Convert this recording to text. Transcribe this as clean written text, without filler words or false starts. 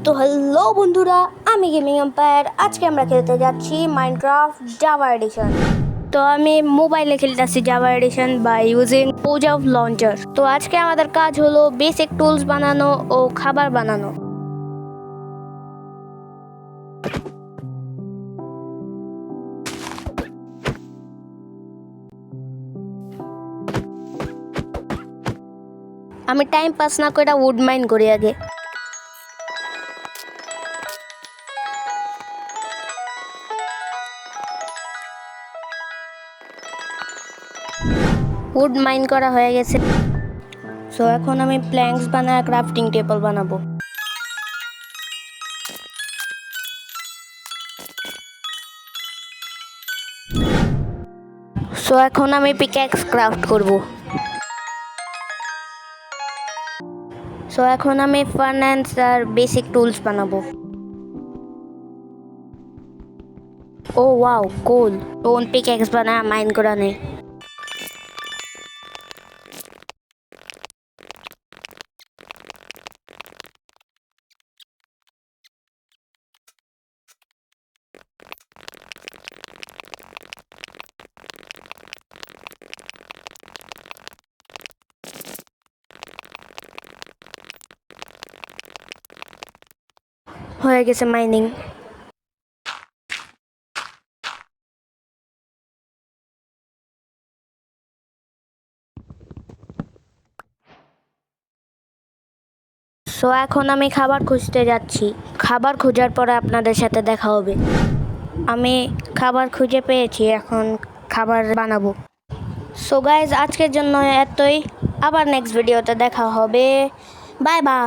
তো হ্যালো বন্ধুরা, আমি গেমিং এম্পায়ার। আজকে আমরা খেলতে যাচ্ছি মাইনক্রাফট জাভা এডিশন। তো আমি মোবাইলে খেলতেছি Java edition by using Pojav launcher. তো আজকে আমাদের কাজ হলো বেসিক টুলস বানানো ও খাবার বানানো। আমি টাইম পাস না করে উড মাইন করি আগে। উড মাইন করা হয়ে গেছে। সো এখন আমি প্ল্যাঙ্কস বানায় ক্রাফটিং টেবল বানাবো। সো এখন আমি পিক্যাক্স ক্রাফট করব। সো এখন আমি ফার্নান্স আর বেসিক টুলস বানাবো। ও ওয়াও, কোল। টোন পিক্যাক্স বানায় মাইন করা নেই। হয়ে গেছে মাইনিং। সো এখন আমি খাবার খুঁজতে যাচ্ছি। খাবার খোঁজার পরে আপনাদের সাথে দেখা হবে। আমি খাবার খুঁজে পেয়েছি, এখন খাবার বানাবো। সো গাইজ, আজকের জন্য এতই। আবার নেক্সট ভিডিওতে দেখা হবে। Bye bye.